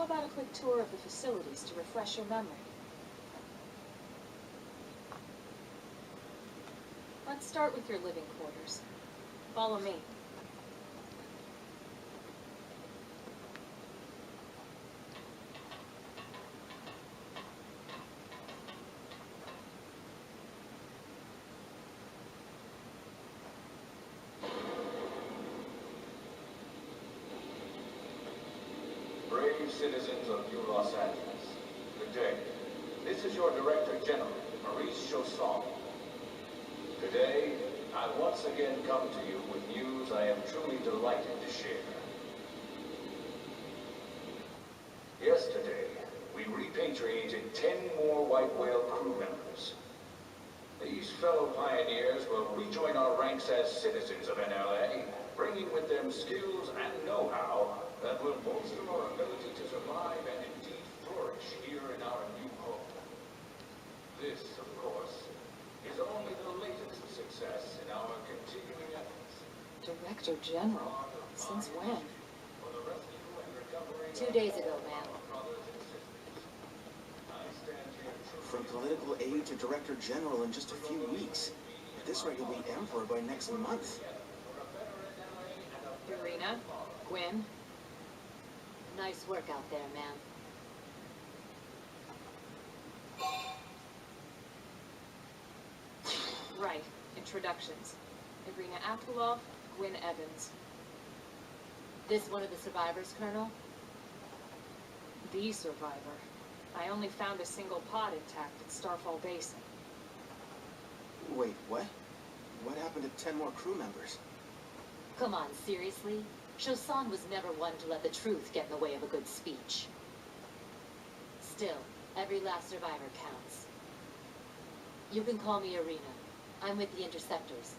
How about a quick tour of the facilities to refresh your memory? Let's start with your living quarters. Follow me. Brave citizens of New Los Angeles, good day. This is your Director General, Maurice Chausson. Today, I once again come to you with news I am truly delighted to share. Yesterday, we repatriated 10 more White Whale crew members. These fellow pioneers will rejoin our ranks as citizens of NLA, bringing with them skills and know-how that will bolster our ability to survive and indeed flourish here in our new home. This, of course, is only the latest success in our continuing efforts. Director General? Since when? 2 days ago, ma'am. From political aide to Director General in just a few weeks. At this rate, you'll be Emperor by next month. Irina? Gwen? Nice work out there, ma'am. Right. Introductions. Irina Akrylov, Gwen Evans. This one of the survivors, Colonel? The survivor. I only found a single pod intact at Starfall Basin. Wait, what? What happened to 10 more crew members? Come on, seriously? Chausson was never one to let the truth get in the way of a good speech. Still, every last survivor counts. You can call me Irina. I'm with the Interceptors.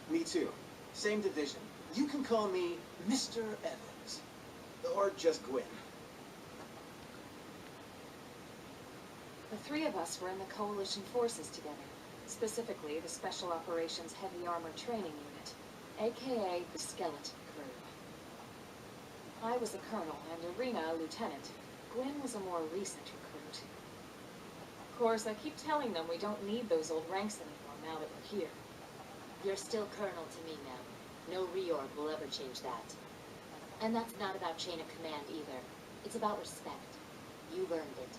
Me too. Same division. You can call me Mr. Evans. Or just Gwen. The three of us were in the Coalition forces together. Specifically, the Special Operations Heavy Armor Training Unit, aka the Skeleton Crew. I was a colonel and Irina a lieutenant. Gwen was a more recent recruit. Of course, I keep telling them we don't need those old ranks anymore now that we're here. You're still Colonel to me, ma'am. No reorg will ever change that. And that's not about chain of command either. It's about respect. You've earned it.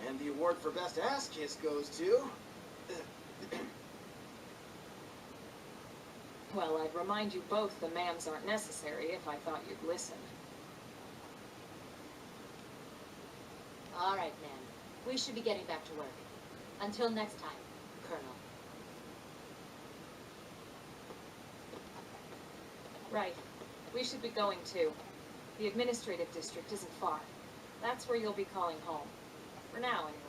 And the award for Best Ass Kiss goes to... Well, I'd remind you both the ma'ams aren't necessary if I thought you'd listen. All right, ma'am. We should be getting back to work. Until next time, Colonel. Right. We should be going too. The administrative district isn't far. That's where you'll be calling home. For now, anyway.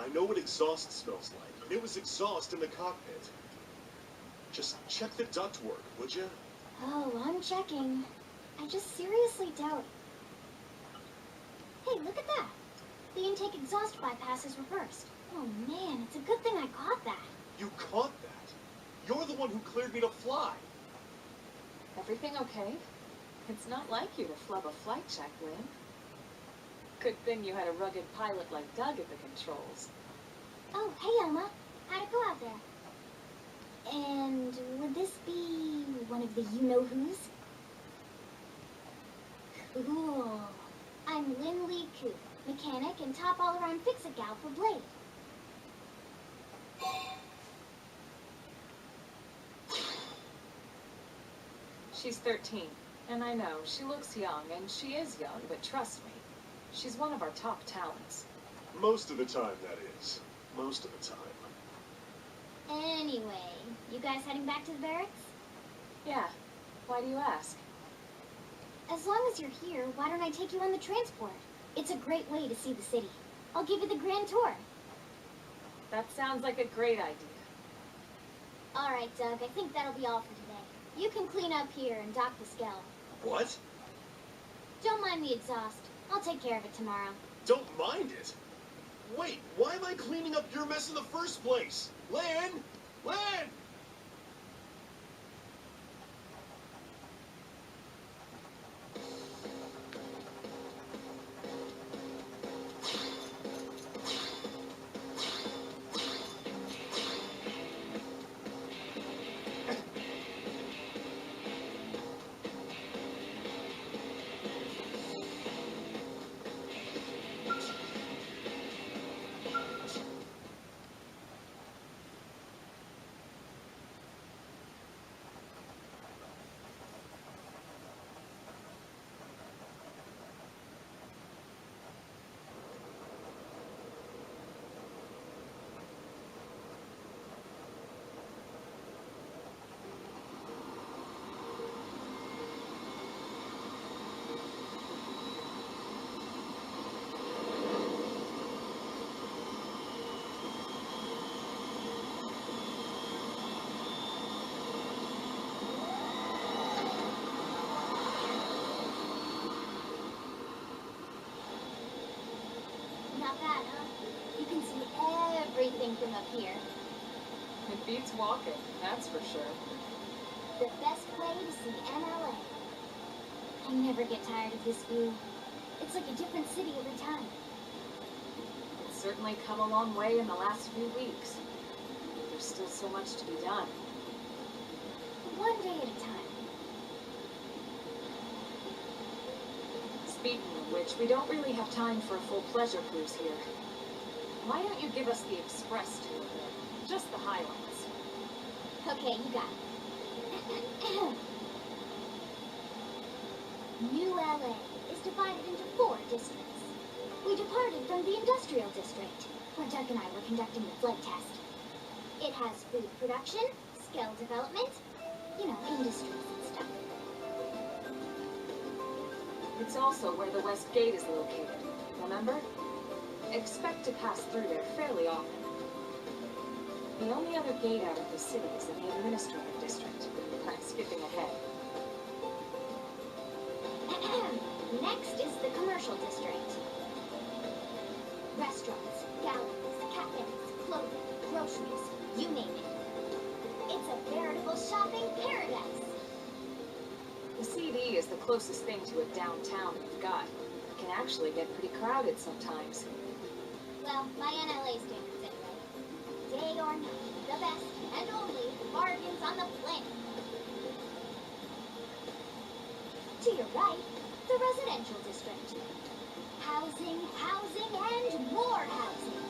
I know what exhaust smells like. It was exhaust in the cockpit. Just check the ductwork, would you? Oh, I'm checking. I just seriously doubt. Hey, look at that. The intake exhaust bypass is reversed. Oh man, it's a good thing I caught that. You caught that? You're the one who cleared me to fly. Everything okay? It's not like you to flub a flight check, Lynn. Good thing you had a rugged pilot like Doug at the controls. Oh, hey Elma. How'd it go out there? And would this be one of the you-know-who's? Cool. I'm Lynn Lee Coop, mechanic and top all-around fix-it-gal for Blade. She's 13, and I know, she looks young, and she is young, but trust me, she's one of our top talents. Most of the time, that is. Most of the time. Anyway, you guys heading back to the barracks? Yeah. Why do you ask? As long as you're here, why don't I take you on the transport? It's a great way to see the city. I'll give you the grand tour. That sounds like a great idea. All right, Doug, I think that'll be all for today. You can clean up here and dock the skell. What? Don't mind the exhaust. I'll take care of it tomorrow. Don't mind it? Wait, why am I cleaning up your mess in the first place? Lynn! Lynn! Not bad, huh? You can see everything from up here. It beats walking, that's for sure. The best way to see NLA. I never get tired of this view. It's like a different city every time. It's certainly come a long way in the last few weeks. There's still so much to be done. One day at a time. Speaking of which, we don't really have time for a full pleasure cruise here. Why don't you give us the express tour then? Just the highlights. Okay, you got it. New LA is divided into 4 districts. We departed from the industrial district, where Doug and I were conducting the flight test. It has food production, skill development, industries and stuff. It's also where the West Gate is located, remember? Expect to pass through there fairly often. The only other gate out of the city is in the administrative district. I'm skipping ahead. Next is the commercial district. Restaurants, galleries, cafes, clothing, groceries, you name it. It's a veritable shopping paradise. The CD is the closest thing to a downtown we've got. It can actually get pretty crowded sometimes. Well, by NLA standards anyway. Day or night, the best and only bargains on the planet. To your right, the residential district. Housing, housing, and more housing.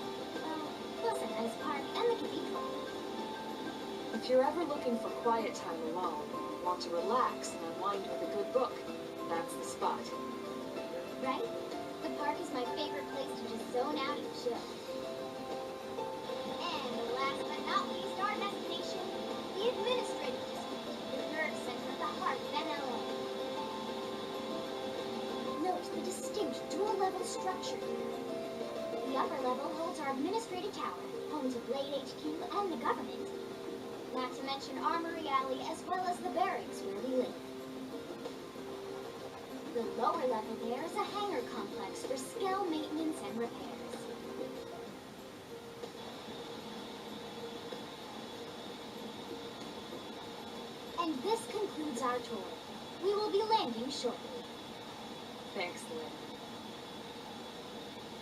Plus a nice park and the cathedral. If you're ever looking for quiet time alone, want to relax and unwind with a good book, that's the spot. Right? The park is my favorite place to just zone out and chill. And last but not least, our destination, the administrative district, the nerve center of the heart of NLA. Note the distinct dual-level structure here. The upper level holds our administrative tower, home to Blade HQ and the government. Not to mention Armory Alley as well as the barracks where we live. The lower level there is a hangar complex for Skell maintenance and repairs. And this concludes our tour. We will be landing shortly. Thanks, Lynn.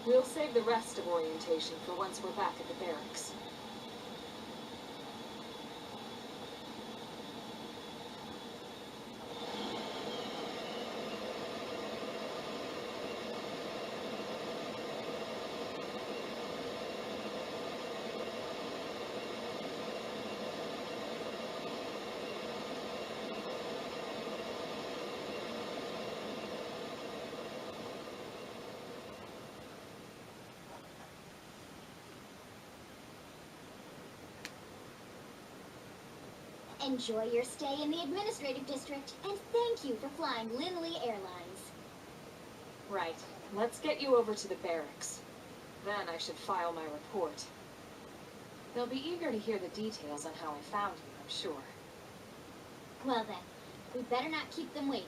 We'll save the rest of orientation for once we're back at the barracks. Enjoy your stay in the administrative district, and thank you for flying Lindley Airlines. Right. Let's get you over to the barracks. Then I should file my report. They'll be eager to hear the details on how I found you, I'm sure. Well then, we better not keep them waiting.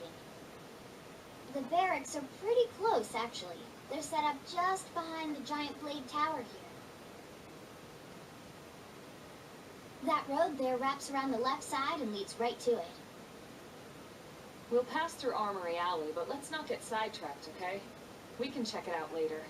The barracks are pretty close, actually. They're set up just behind the giant blade tower here. That road there wraps around the left side and leads right to it. We'll pass through Armory Alley, but let's not get sidetracked, okay? We can check it out later.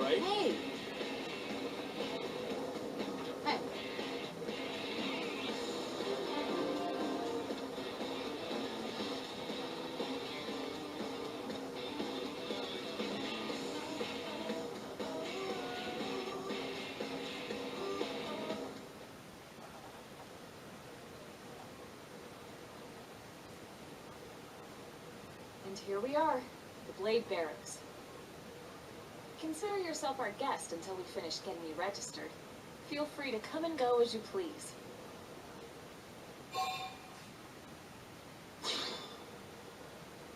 Right? Hey! Hey. And here we are, the Blade Barracks. Consider yourself our guest until we finish getting you registered. Feel free to come and go as you please.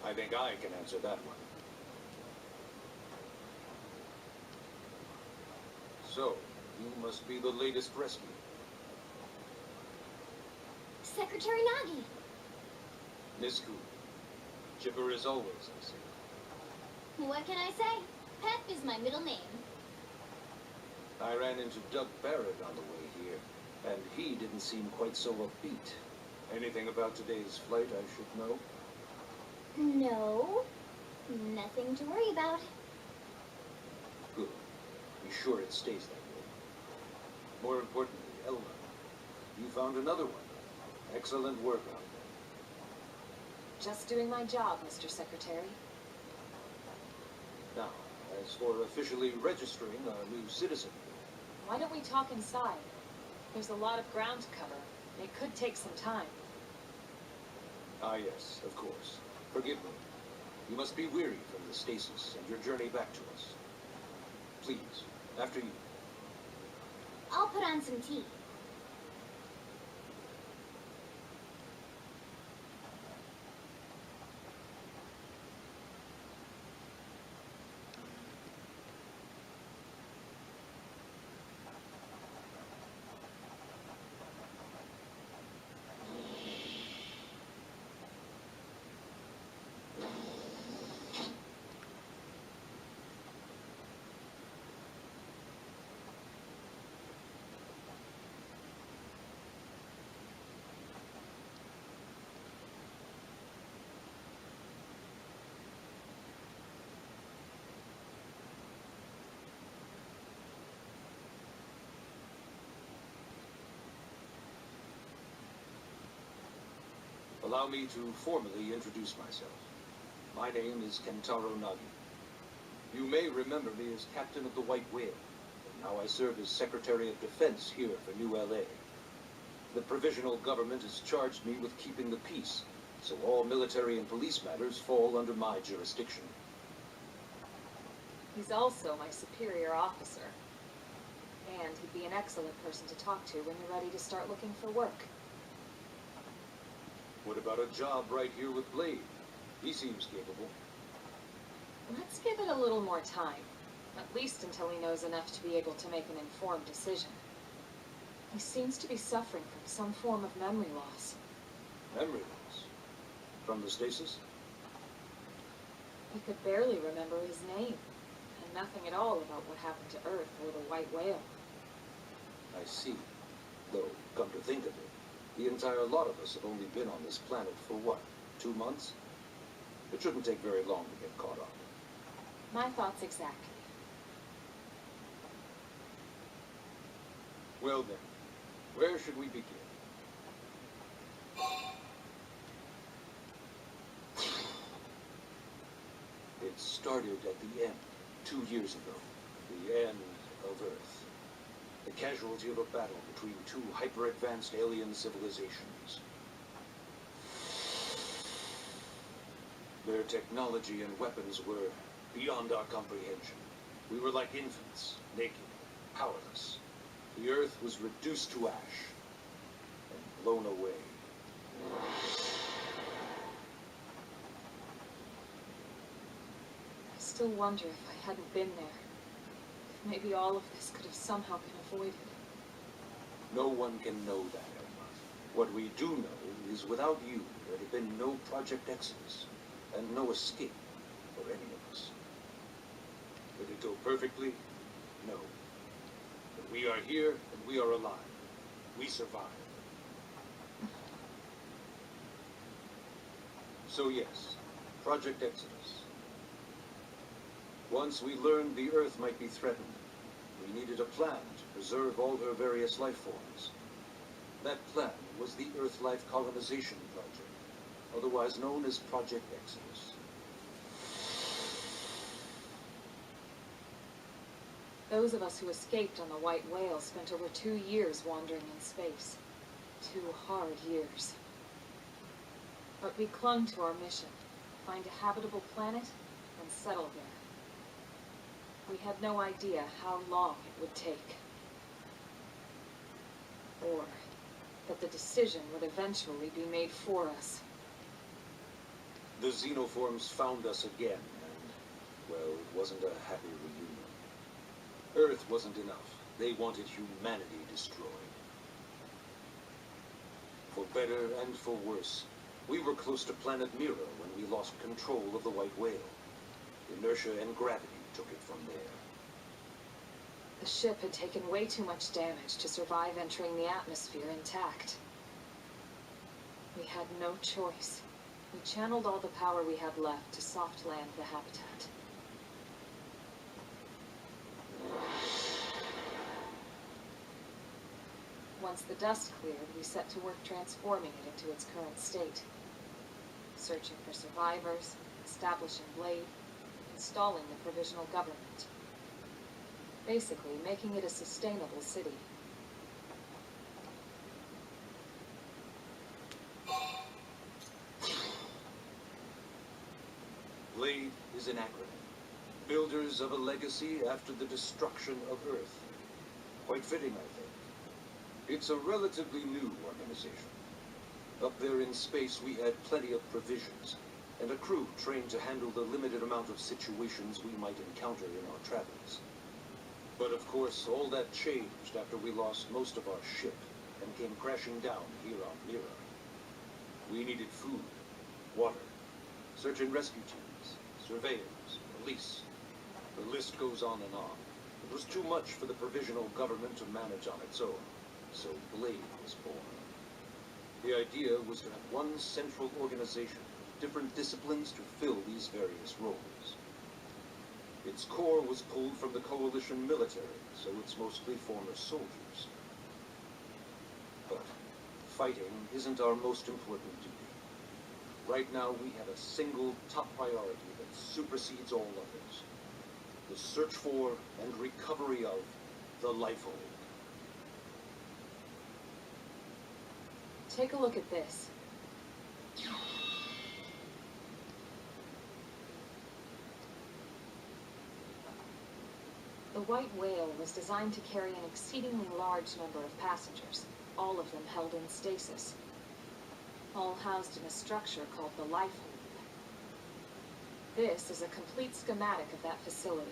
I think I can answer that one. So, you must be the latest rescue. Secretary Nagi! Nisku. Chipper as always, I see. What can I say? Pep is my middle name. I ran into Doug Barrett on the way here, and he didn't seem quite so upbeat. Anything about today's flight I should know? No. Nothing to worry about. Good. Be sure it stays that way. More importantly, Elma, you found another one. Excellent work out there. Just doing my job, Mr. Secretary. Now, as for officially registering a new citizen, Why don't we talk inside? There's a lot of ground to cover. It could take some time. ah yes, of course. Forgive me. You must be weary from the stasis and your journey back to us. Please, after you. I'll put on some tea. Allow me to formally introduce myself. My name is Kentaro Nagi. You may remember me as Captain of the White Whale, and now I serve as Secretary of Defense here for New LA. The provisional government has charged me with keeping the peace, so all military and police matters fall under my jurisdiction. He's also my superior officer. And he'd be an excellent person to talk to when you're ready to start looking for work. What about a job right here with Blade? He seems capable. Let's give it a little more time. At least until he knows enough to be able to make an informed decision. He seems to be suffering from some form of memory loss. Memory loss? From the stasis? He could barely remember his name, and nothing at all about what happened to Earth or the White Whale. I see. Though, come to think of it, the entire lot of us have only been on this planet for what, 2 months? It shouldn't take very long to get caught up. My thoughts exactly. Well then, where should we begin? It started at the end, 2 years ago. The end of Earth. The casualty of a battle between 2 hyper-advanced alien civilizations. Their technology and weapons were beyond our comprehension. We were like infants, naked, powerless. The Earth was reduced to ash and blown away. I still wonder if I hadn't been there. If maybe all of this could have somehow been avoided. No one can know that, Emma. What we do know is without you, there'd have been no Project Exodus, and no escape for any of us. Did it go perfectly? No. But we are here, and we are alive. We survived. So yes, Project Exodus. Once we learned the Earth might be threatened, we needed a plan to preserve all her various life forms. That plan was the Earth Life Colonization Project, otherwise known as Project Exodus. Those of us who escaped on the White Whale spent over 2 years wandering in space. 2 hard years. But we clung to our mission, find a habitable planet and settle there. We had no idea how long it would take. Or that the decision would eventually be made for us. The xenoforms found us again, and, well, it wasn't a happy reunion. Earth wasn't enough. They wanted humanity destroyed. For better and for worse, we were close to planet Mira when we lost control of the White Whale. Inertia and gravity took it from there. The ship had taken way too much damage to survive entering the atmosphere intact. We had no choice. We channeled all the power we had left to soft land the habitat. Once the dust cleared, we set to work transforming it into its current state. Searching for survivors, establishing Blade, installing the provisional government. Basically, making it a sustainable city. Blade is an acronym. Builders of a legacy after the destruction of Earth. Quite fitting, I think. It's a relatively new organization. Up there in space, we had plenty of provisions, and a crew trained to handle the limited amount of situations we might encounter in our travels. But of course, all that changed after we lost most of our ship and came crashing down here on Mira. We needed food, water, search and rescue teams, surveyors, police. The list goes on and on. It was too much for the provisional government to manage on its own, so Blade was born. The idea was to have one central organization with different disciplines to fill these various roles. Its core was pulled from the Coalition military, so it's mostly former soldiers. But fighting isn't our most important duty. Right now, we have a single top priority that supersedes all others. The search for and recovery of the Lifehold. Take a look at this. The White Whale was designed to carry an exceedingly large number of passengers, all of them held in stasis, all housed in a structure called the Life Loop. This is a complete schematic of that facility.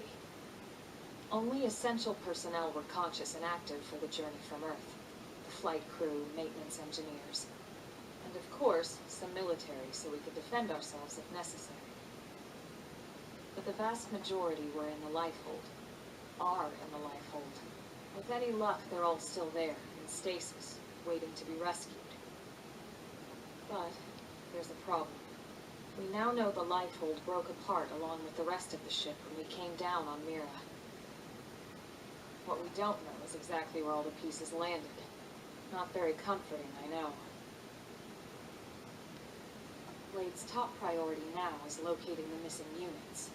Only essential personnel were conscious and active for the journey from Earth. The flight crew, maintenance engineers, and of course, some military so we could defend ourselves if necessary. But the vast majority were in the Lifehold. Are in the Lifehold. With any luck, they're all still there, in stasis, waiting to be rescued. But there's a problem. We now know the Lifehold broke apart along with the rest of the ship when we came down on Mira. What we don't know is exactly where all the pieces landed. Not very comforting, I know. Blade's top priority now is locating the missing units.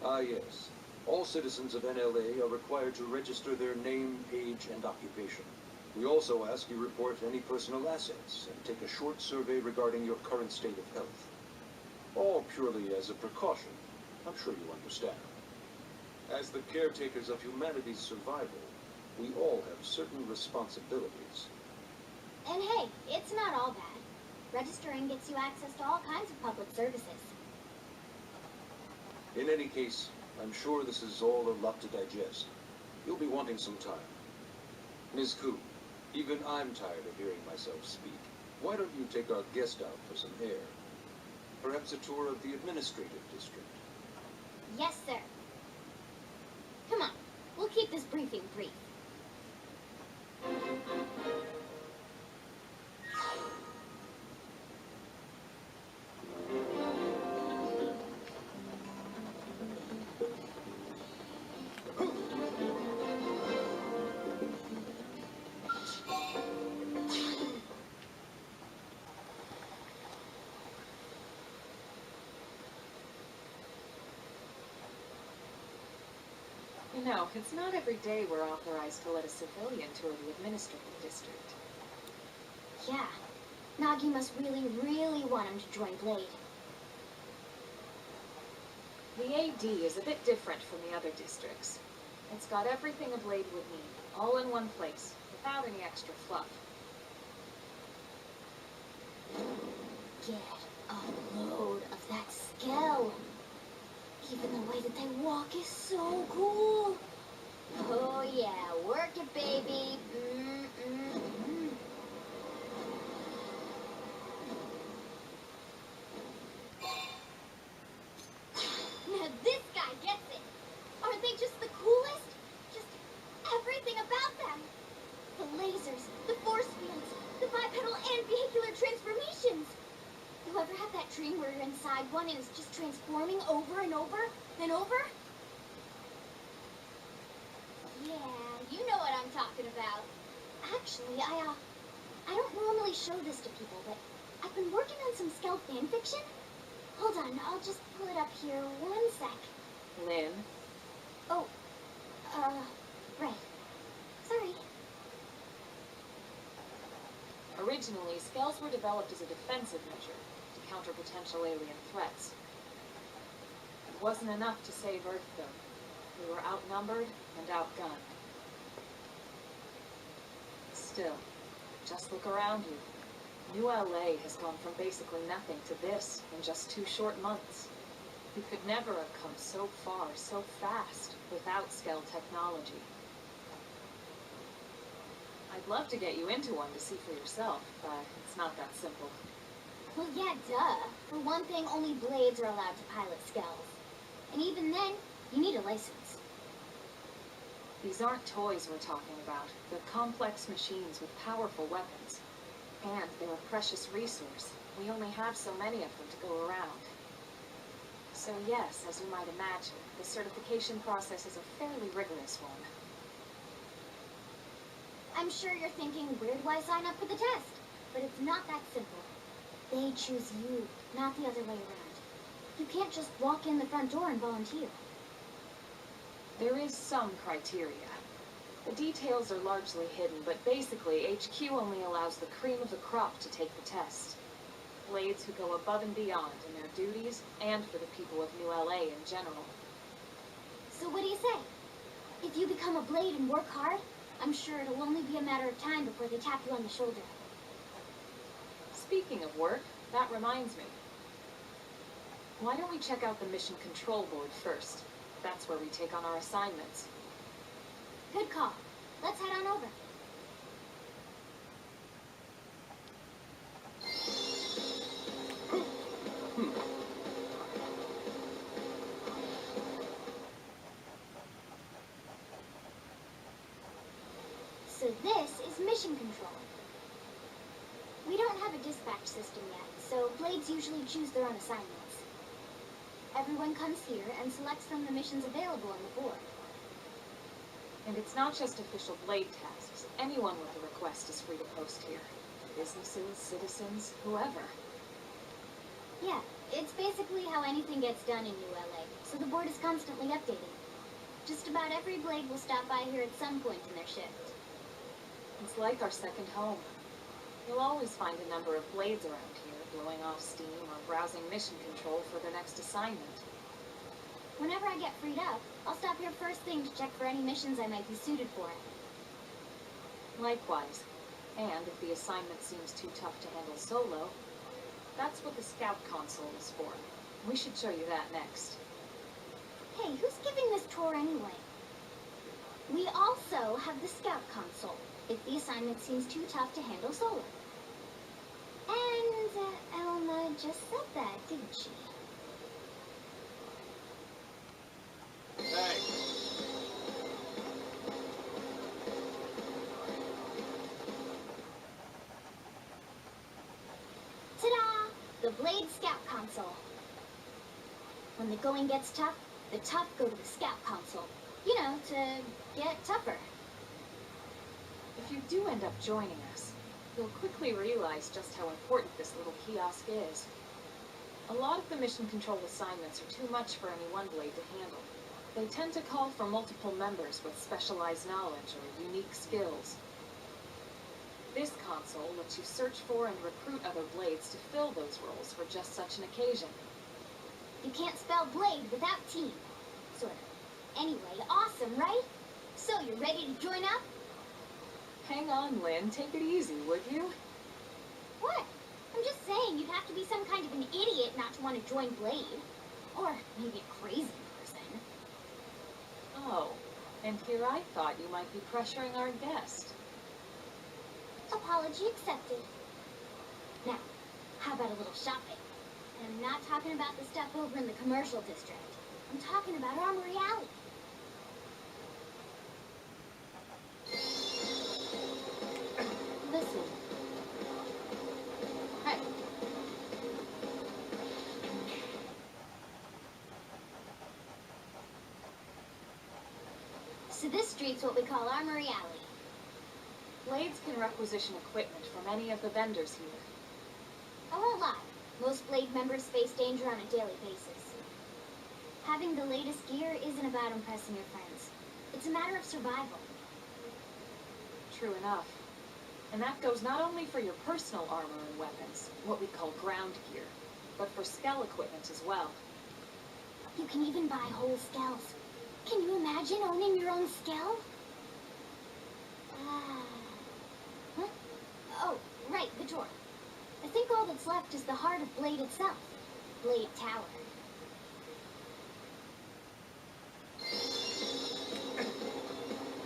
Ah, yes. All citizens of NLA are required to register their name, age, and occupation. We also ask you report any personal assets and take a short survey regarding your current state of health. All purely as a precaution. I'm sure you understand. As the caretakers of humanity's survival, we all have certain responsibilities. And hey, it's not all bad. Registering gets you access to all kinds of public services. In any case, I'm sure this is all a lot to digest. You'll be wanting some time. Ms. Koo, even I'm tired of hearing myself speak. Why don't you take our guest out for some air? Perhaps a tour of the administrative district. Yes, sir. Come on, we'll keep this briefing brief. You know, it's not every day we're authorized to let a civilian tour the administrative district. Yeah, Nagi must really want him to join Blade. The AD is a bit different from the other districts. It's got everything a Blade would need, all in one place, without any extra fluff. Get a load of that skill. Even the way that they walk is so cool. Oh yeah, work it, baby. Now this guy gets it. Aren't they just the coolest? Just everything about them. The lasers, the force fields, the bipedal and vehicular transformations. You ever have that dream where you're inside one and it's just transforming over and over and over? Yeah, you know what I'm talking about. Actually, I don't normally show this to people, but I've been working on some Skeld fan fiction. Hold on, I'll just pull it up here 1 sec. Lynn? Oh, right. Sorry. Originally, Skells were developed as a defensive measure to counter potential alien threats. It wasn't enough to save Earth, though. We were outnumbered and outgunned. Still, just look around you. New LA has gone from basically nothing to this in just 2 short months. We could never have come so far, so fast, without Skeld technology. I'd love to get you into one to see for yourself, but it's not that simple. Well, yeah, duh. For one thing, only Blades are allowed to pilot Skells. And even then, you need a license. These aren't toys we're talking about. They're complex machines with powerful weapons. And they're a precious resource. We only have so many of them to go around. So yes, as you might imagine, the certification process is a fairly rigorous one. I'm sure you're thinking, where do I sign up for the test? But it's not that simple. They choose you, not the other way around. You can't just walk in the front door and volunteer. There is some criteria. The details are largely hidden, but basically, HQ only allows the cream of the crop to take the test. Blades who go above and beyond in their duties, and for the people of New LA in general. So what do you say? If you become a Blade and work hard, I'm sure it'll only be a matter of time before they tap you on the shoulder. Speaking of work, that reminds me. Why don't we check out the Mission Control Board first? That's where we take on our assignments. Good call. Let's head on over. So this is Mission Control. We don't have a dispatch system yet, so Blades usually choose their own assignments. Everyone comes here and selects from the missions available on the board. And it's not just official Blade tasks. Anyone with a request is free to post here. Businesses, citizens, whoever. Yeah, it's basically how anything gets done in New LA, so the board is constantly updating. Just about every Blade will stop by here at some point in their shift. It's like our second home. You'll always find a number of Blades around here, blowing off steam or browsing mission control for their next assignment. Whenever I get freed up, I'll stop here first thing to check for any missions I might be suited for. Likewise. And if the assignment seems too tough to handle solo, that's what the Scout Console is for. We should show you that next. Hey, who's giving this tour anyway? We also have the Scout Console, if the assignment seems too tough to handle solo. And Elma just said that, didn't she? Hey. Ta-da! The Blade Scout Console. When the going gets tough, the tough go to the Scout Console. You know, to get tougher. If you do end up joining us, you'll quickly realize just how important this little kiosk is. A lot of the mission control assignments are too much for any one Blade to handle. They tend to call for multiple members with specialized knowledge or unique skills. This console lets you search for and recruit other Blades to fill those roles for just such an occasion. You can't spell Blade without team. Sort of. Anyway, awesome, right? So, you're ready to join up? Hang on, Lynn. Take it easy, would you? What? I'm just saying you'd have to be some kind of an idiot not to want to join Blade. Or maybe a crazy person. Oh, and here I thought you might be pressuring our guest. Apology accepted. Now, how about a little shopping? And I'm not talking about the stuff over in the commercial district. I'm talking about Armory Alley. Listen. Hey. So this street's what we call Armory Alley. Blades can requisition equipment from any of the vendors here. I won't lie. Most Blade members face danger on a daily basis. Having the latest gear isn't about impressing your friends. It's a matter of survival. True enough. And that goes not only for your personal armor and weapons, what we call ground gear, but for skell equipment as well. You can even buy whole skells. Can you imagine owning your own skell? Huh? Oh, right, the door. I think all that's left is the heart of Blade itself. Blade Tower.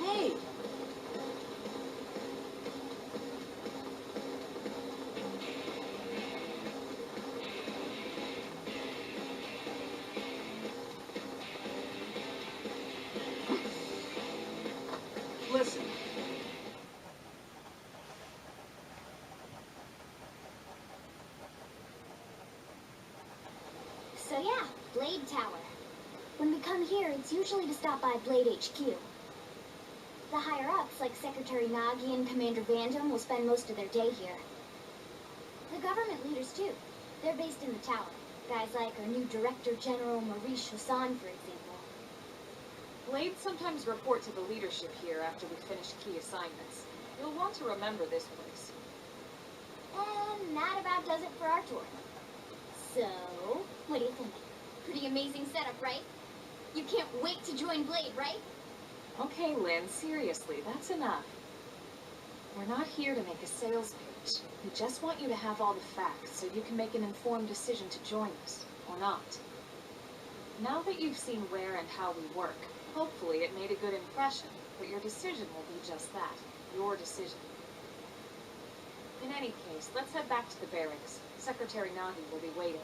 Hey! Listen. So yeah, Blade Tower. When we come here, it's usually to stop by Blade HQ. The higher-ups, like Secretary Nagi and Commander Vandom, will spend most of their day here. The government leaders, too. They're based in the tower. Guys like our new Director General Maurice Chassan, for example. Blades sometimes report to the leadership here after we finish key assignments. You'll want to remember this place. And that about does it for our tour. So, what do you think? Pretty amazing setup, right? You can't wait to join Blade, right? Okay, Lynn, seriously, that's enough. We're not here to make a sales pitch. We just want you to have all the facts so you can make an informed decision to join us, or not. Now that you've seen where and how we work, hopefully it made a good impression, but your decision will be just that, your decision. In any case, let's head back to the barracks. Secretary Nahi will be waiting.